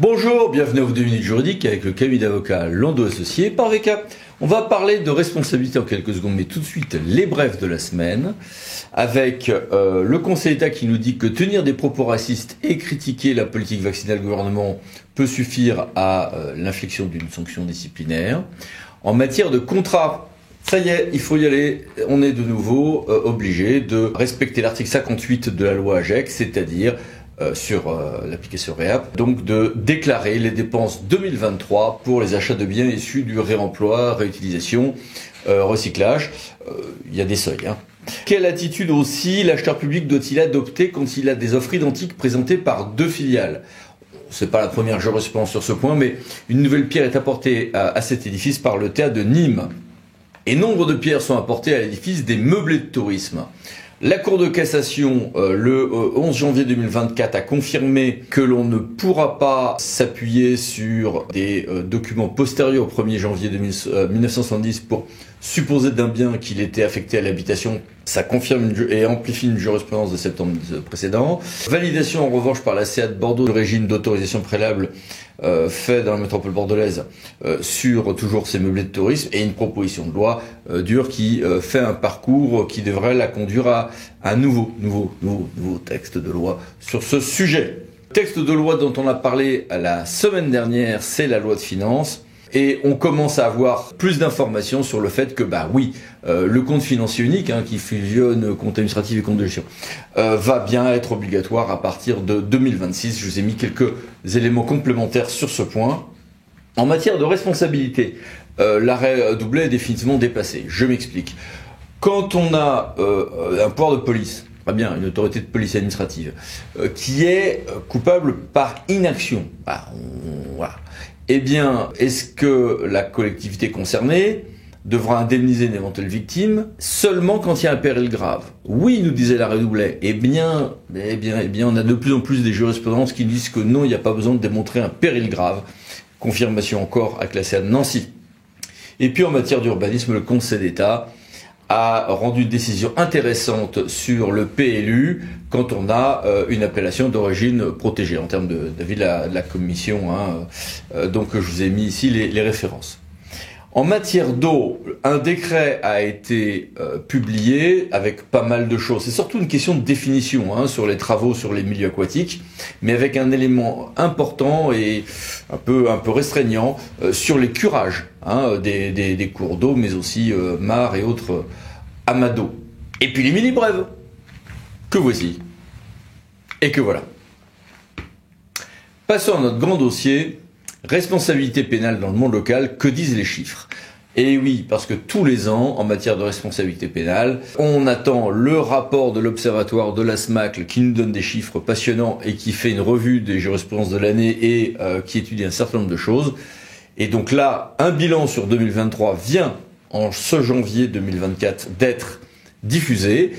Bonjour, bienvenue à vos 2 minutes juridiques avec le cabinet d'avocats Lando Associés par VK. On va parler de responsabilité en quelques secondes, mais tout de suite les brefs de la semaine avec le Conseil d'État qui nous dit que tenir des propos racistes et critiquer la politique vaccinale du gouvernement peut suffire à l'infliction d'une sanction disciplinaire. En matière de contrat, ça y est, il faut y aller. On est de nouveau obligé de respecter l'article 58 de la loi AGEC, c'est-à-dire sur l'application REAP, donc de déclarer les dépenses 2023 pour les achats de biens issus du réemploi, réutilisation, recyclage. Il y a des seuils. Quelle attitude aussi l'acheteur public doit-il adopter quand il a des offres identiques présentées par deux filiales ? C'est pas la première jurisprudence sur ce point, mais une nouvelle pierre est apportée à cet édifice par le théâtre de Nîmes. Et nombre de pierres sont apportées à l'édifice des meublés de tourisme. La Cour de cassation, le 11 janvier 2024, a confirmé que l'on ne pourra pas s'appuyer sur des documents postérieurs au 1er janvier 1970 pour supposer d'un bien qu'il était affecté à l'habitation. Ça confirme et amplifie une jurisprudence de septembre précédent. Validation en revanche par la CA de Bordeaux du régime d'autorisation préalable fait dans la métropole bordelaise sur toujours ces meublés de tourisme et une proposition de loi dure qui fait un parcours qui devrait la conduire à un nouveau texte de loi sur ce sujet. Le texte de loi dont on a parlé la semaine dernière, c'est la loi de finances. Et on commence à avoir plus d'informations sur le fait que, le compte financier unique, qui fusionne compte administratif et compte de gestion, va bien être obligatoire à partir de 2026. Je vous ai mis quelques éléments complémentaires sur ce point. En matière de responsabilité, l'arrêt Doublet est définitivement dépassé. Je m'explique. Quand on a un pouvoir de police, une autorité de police administrative, qui est coupable par inaction, eh bien, est-ce que la collectivité concernée devra indemniser une éventuelle victime seulement quand il y a un péril grave? Oui, nous disait l'arrêt Doublet. Eh bien, on a de plus en plus des jurisprudences qui disent que non, il n'y a pas besoin de démontrer un péril grave. Confirmation encore à classer à Nancy. Et puis en matière d'urbanisme, le Conseil d'État a rendu une décision intéressante sur le PLU quand on a une appellation d'origine protégée en termes d'avis de la commission. Donc je vous ai mis ici les références. En matière d'eau, un décret a été publié avec pas mal de choses. C'est surtout une question de définition sur les travaux sur les milieux aquatiques, mais avec un élément important et un peu restreignant sur les curages des cours d'eau, mais aussi mares et autres amas d'eau. Et puis les mini-brèves, que voici et que voilà. Passons à notre grand dossier. Responsabilité pénale dans le monde local, que disent les chiffres? Et oui, parce que tous les ans, en matière de responsabilité pénale, on attend le rapport de l'Observatoire de la SMACL qui nous donne des chiffres passionnants et qui fait une revue des jurisprudences de l'année et qui étudie un certain nombre de choses. Et donc là, un bilan sur 2023 vient en ce janvier 2024 d'être diffusé.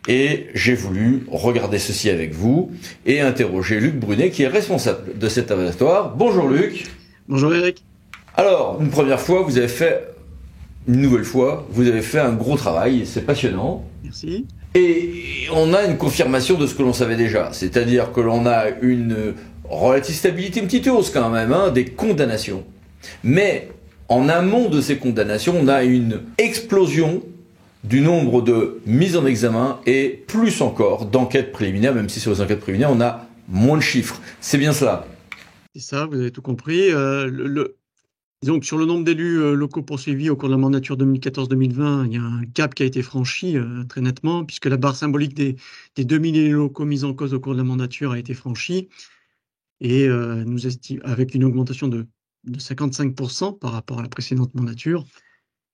Et j'ai voulu regarder ceci avec vous et interroger Luc Brunet, qui est responsable de cet observatoire. Bonjour Luc. Bonjour Eric. Alors, une nouvelle fois, vous avez fait un gros travail, c'est passionnant. Merci. Et on a une confirmation de ce que l'on savait déjà, c'est-à-dire que l'on a une relative stabilité, une petite hausse quand même, des condamnations. Mais en amont de ces condamnations, on a une explosion du nombre de mises en examen et plus encore d'enquêtes préliminaires, même si sur les enquêtes préliminaires, on a moins de chiffres. C'est bien cela. C'est ça, vous avez tout compris. Disons que sur le nombre d'élus locaux poursuivis au cours de la mandature 2014-2020, il y a un cap qui a été franchi très nettement, puisque la barre symbolique des 2000 élus locaux mis en cause au cours de la mandature a été franchie, et nous estimons, avec une augmentation de 55% par rapport à la précédente mandature.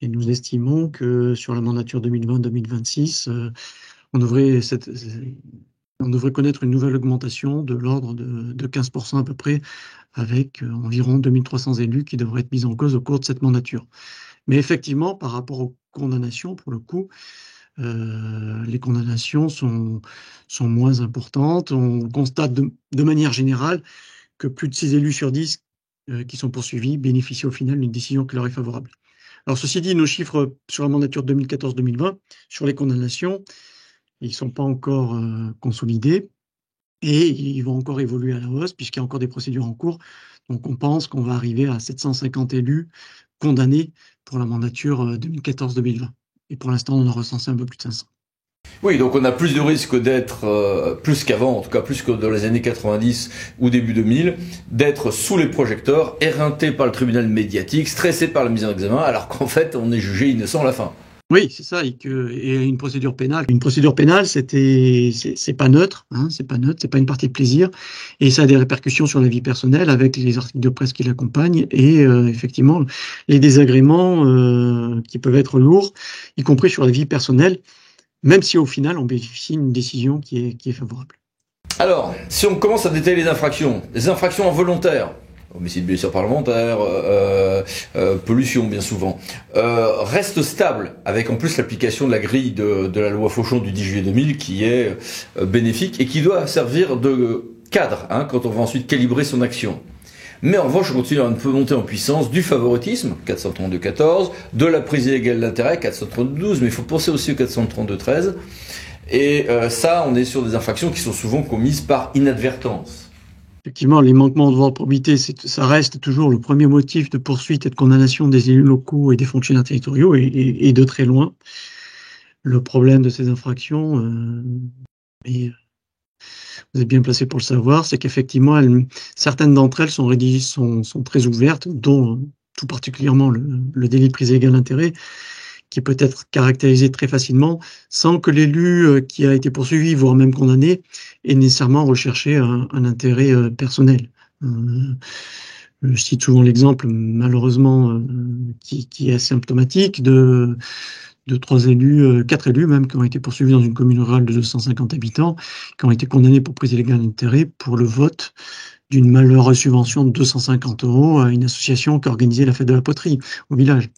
Et nous estimons que sur la mandature 2020-2026, on devrait connaître une nouvelle augmentation de l'ordre de 15% à peu près, avec environ 2300 élus qui devraient être mis en cause au cours de cette mandature. Mais effectivement, par rapport aux condamnations, pour le coup, les condamnations sont moins importantes. On constate de manière générale que plus de 6 élus sur 10 qui sont poursuivis bénéficient au final d'une décision qui leur est favorable. Alors, ceci dit, nos chiffres sur la mandature 2014-2020, sur les condamnations, ils ne sont pas encore consolidés. et ils vont encore évoluer à la hausse puisqu'il y a encore des procédures en cours. Donc on pense qu'on va arriver à 750 élus condamnés pour la mandature 2014-2020. Et pour l'instant, on en a recensé un peu plus de 500. Oui, donc on a plus de risques d'être, plus qu'avant, en tout cas plus que dans les années 90 ou début 2000, d'être sous les projecteurs, éreinté par le tribunal médiatique, stressé par la mise en examen, alors qu'en fait on est jugé innocent à la fin. Oui, c'est ça, et une procédure pénale. Une procédure pénale, c'est pas neutre, hein, c'est pas une partie de plaisir, et ça a des répercussions sur la vie personnelle avec les articles de presse qui l'accompagnent et effectivement les désagréments qui peuvent être lourds, y compris sur la vie personnelle, même si au final on bénéficie d'une décision qui est favorable. Alors, si on commence à détailler les infractions involontaires, homicide, blessure parlementaire, pollution bien souvent, reste stable avec en plus l'application de la grille de la loi Fauchon du 10 juillet 2000 qui est bénéfique et qui doit servir de cadre quand on va ensuite calibrer son action. Mais en revanche, on continue à un peu monter en puissance du favoritisme, 432-14, de la prise illégale d'intérêt, 432-12, mais il faut penser aussi au 432-13. Et ça, on est sur des infractions qui sont souvent commises par inadvertance. Effectivement, les manquements de devoir de probité, ça reste toujours le premier motif de poursuite et de condamnation des élus locaux et des fonctionnaires territoriaux, et de très loin. Le problème de ces infractions, et vous êtes bien placé pour le savoir, c'est qu'effectivement, certaines d'entre elles sont très ouvertes, dont tout particulièrement le délit de prise illégale d'intérêt, qui peut être caractérisé très facilement, sans que l'élu qui a été poursuivi, voire même condamné, ait nécessairement recherché un intérêt personnel. Je cite souvent l'exemple, malheureusement, qui est symptomatique de 4 élus même, qui ont été poursuivis dans une commune rurale de 250 habitants, qui ont été condamnés pour prise illégale d'intérêt pour le vote d'une malheureuse subvention de 250 € à une association qui organisait la fête de la poterie au village.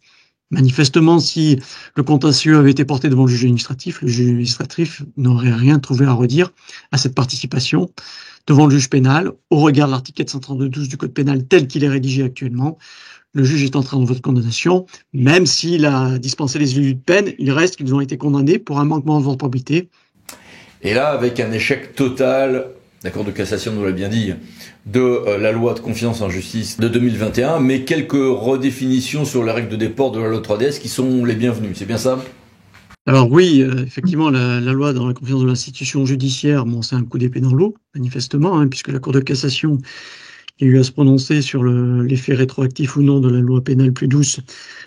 Manifestement, si le contentieux avait été porté devant le juge administratif n'aurait rien trouvé à redire à cette participation devant le juge pénal, au regard de l'article 432-12 du Code pénal tel qu'il est rédigé actuellement. Le juge est en train de votre condamnation, même s'il a dispensé les élus de peine, il reste qu'ils ont été condamnés pour un manquement de devoir de probité. Et là, avec un échec total, la Cour de cassation nous l'a bien dit, de la loi de confiance en justice de 2021, mais quelques redéfinitions sur les règles de déport de la loi 3DS qui sont les bienvenues, c'est bien ça ? Alors oui, effectivement, la loi dans la confiance de l'institution judiciaire, bon, c'est un coup d'épée dans l'eau, manifestement, puisque la Cour de cassation qui a eu à se prononcer sur l'effet rétroactif ou non de la loi pénale plus douce,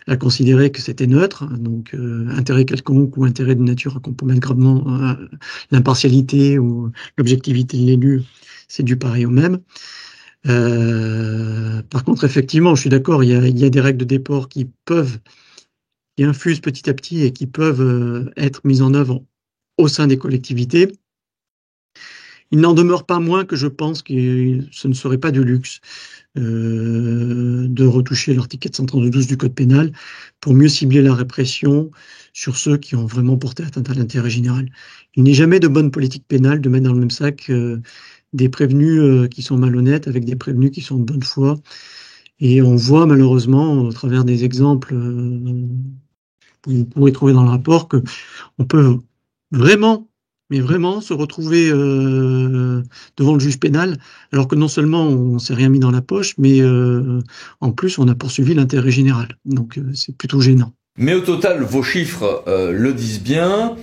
a considéré que c'était neutre, donc intérêt quelconque ou intérêt de nature à compromettre gravement l'impartialité ou l'objectivité de l'élu, c'est du pareil au même. Par contre, effectivement, je suis d'accord, il y a des règles de déport qui infusent petit à petit et qui peuvent être mises en œuvre au sein des collectivités. Il n'en demeure pas moins que je pense que ce ne serait pas du luxe de retoucher l'article 432-12 du Code pénal pour mieux cibler la répression sur ceux qui ont vraiment porté atteinte à l'intérêt général. Il n'est jamais de bonne politique pénale de mettre dans le même sac des prévenus qui sont malhonnêtes avec des prévenus qui sont de bonne foi. Et on voit malheureusement, au travers des exemples que vous pourrez trouver dans le rapport, qu'on peut vraiment se retrouver devant le juge pénal, alors que non seulement on s'est rien mis dans la poche, mais en plus on a poursuivi l'intérêt général. Donc c'est plutôt gênant. Mais au total, vos chiffres le disent bien.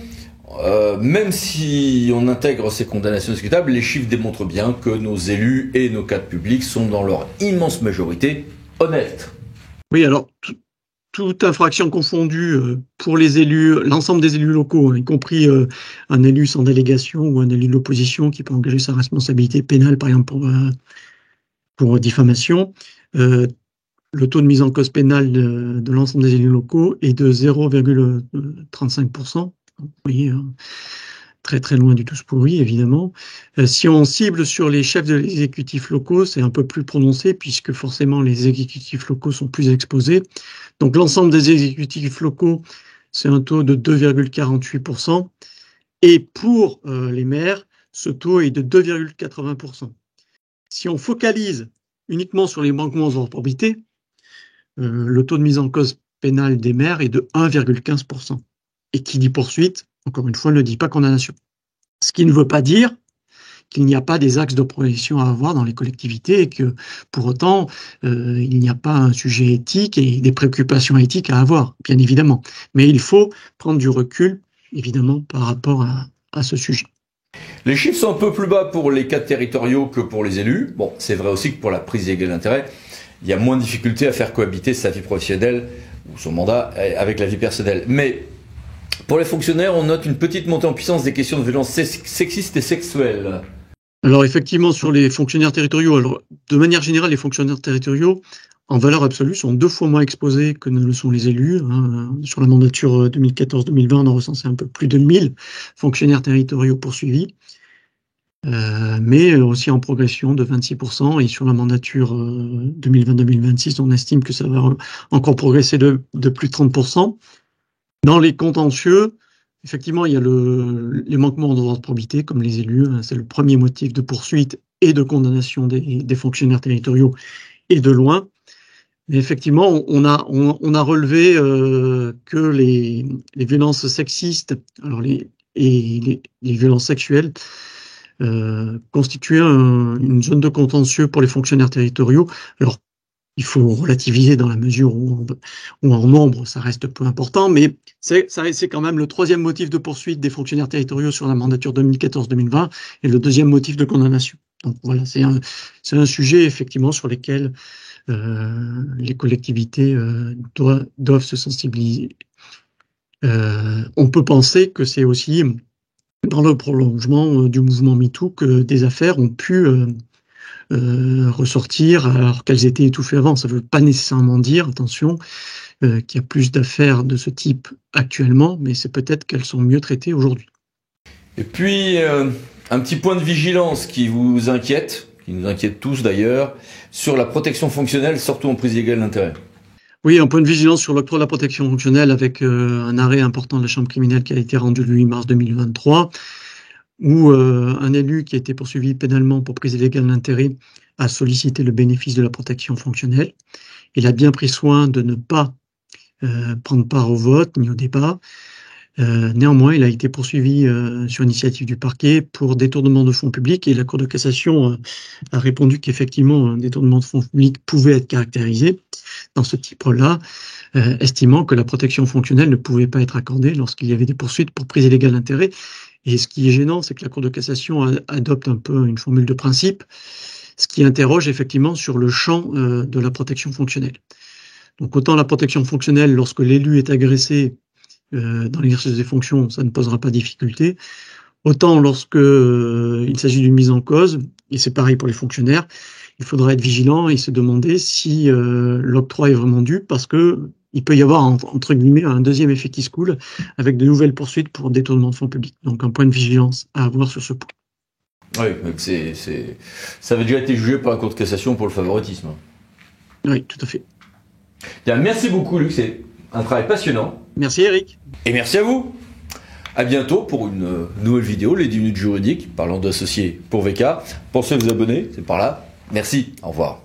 Même si on intègre ces condamnations discutables, les chiffres démontrent bien que nos élus et nos cadres publics sont dans leur immense majorité honnêtes. Oui, alors toute infraction confondue pour les élus, l'ensemble des élus locaux, y compris un élu sans délégation ou un élu de l'opposition qui peut engager sa responsabilité pénale, par exemple pour diffamation, le taux de mise en cause pénale de l'ensemble des élus locaux est de 0,35%. Vous voyez, très très loin du tous pourri, évidemment. Si on cible sur les chefs de l'exécutif locaux, c'est un peu plus prononcé, puisque forcément les exécutifs locaux sont plus exposés. Donc l'ensemble des exécutifs locaux, c'est un taux de 2,48%. Et pour les maires, ce taux est de 2,80%. Si on focalise uniquement sur les manquements de probité, le taux de mise en cause pénale des maires est de 1,15%. Et qui dit poursuite, encore une fois, ne dit pas condamnation. Ce qui ne veut pas dire qu'il n'y a pas des axes de progression à avoir dans les collectivités et que pour autant, il n'y a pas un sujet éthique et des préoccupations éthiques à avoir, bien évidemment. Mais il faut prendre du recul, évidemment, par rapport à ce sujet. Les chiffres sont un peu plus bas pour les cadres territoriaux que pour les élus. Bon, c'est vrai aussi que pour la prise d'égalité d'intérêt, il y a moins de difficultés à faire cohabiter sa vie professionnelle ou son mandat avec la vie personnelle. Mais pour les fonctionnaires, on note une petite montée en puissance des questions de violences sexistes et sexuelles. Alors effectivement, sur les fonctionnaires territoriaux, alors de manière générale, les fonctionnaires territoriaux, en valeur absolue, sont 2 fois moins exposés que ne le sont les élus. Sur la mandature 2014-2020, on a recensé un peu plus de 1000 fonctionnaires territoriaux poursuivis, mais aussi en progression de 26%. Et sur la mandature 2020-2026, on estime que ça va encore progresser de plus de 30%. Dans les contentieux, effectivement, il y a les manquements au droit de probité, comme les élus. C'est le premier motif de poursuite et de condamnation des fonctionnaires territoriaux, et de loin. Mais effectivement, on a relevé que les violences sexistes, alors les violences sexuelles constituaient une zone de contentieux pour les fonctionnaires territoriaux. Alors, il faut relativiser dans la mesure où en nombre, ça reste peu important, mais c'est quand même le 3e motif de poursuite des fonctionnaires territoriaux sur la mandature 2014-2020 et le 2e motif de condamnation. Donc voilà, c'est un sujet effectivement sur lequel les collectivités doivent se sensibiliser. On peut penser que c'est aussi dans le prolongement du mouvement MeToo que des affaires ont pu ressortir alors qu'elles étaient étouffées avant. Ça ne veut pas nécessairement dire, attention, qu'il y a plus d'affaires de ce type actuellement, mais c'est peut-être qu'elles sont mieux traitées aujourd'hui. Et puis, un petit point de vigilance qui vous inquiète, qui nous inquiète tous d'ailleurs, sur la protection fonctionnelle, surtout en prise d'égalité d'intérêt. Oui, un point de vigilance sur l'octroi de la protection fonctionnelle avec un arrêt important de la Chambre criminelle qui a été rendu le 8 mars 2023, où un élu qui a été poursuivi pénalement pour prise illégale d'intérêt a sollicité le bénéfice de la protection fonctionnelle. Il a bien pris soin de ne pas prendre part au vote ni au débat. Néanmoins, il a été poursuivi sur initiative du parquet pour détournement de fonds publics et la Cour de cassation a répondu qu'effectivement un détournement de fonds publics pouvait être caractérisé dans ce type-là, estimant que la protection fonctionnelle ne pouvait pas être accordée lorsqu'il y avait des poursuites pour prise illégale d'intérêt. Et ce qui est gênant, c'est que la Cour de cassation adopte un peu une formule de principe, ce qui interroge effectivement sur le champ de la protection fonctionnelle. Donc autant la protection fonctionnelle, lorsque l'élu est agressé dans l'exercice des fonctions, ça ne posera pas de difficulté. Autant lorsque il s'agit d'une mise en cause, et c'est pareil pour les fonctionnaires, il faudra être vigilant et se demander si l'octroi est vraiment dû, parce que il peut y avoir, entre guillemets, un deuxième effet qui se coule avec de nouvelles poursuites pour détournement de fonds publics. Donc un point de vigilance à avoir sur ce point. Oui, ça avait déjà été jugé par la Cour de cassation pour le favoritisme. Oui, tout à fait. Bien, merci beaucoup Luc, c'est un travail passionnant. Merci Eric. Et merci à vous. À bientôt pour une nouvelle vidéo, les 10 minutes juridiques, parlant d'associés pour VK. Pensez à vous abonner, c'est par là. Merci, au revoir.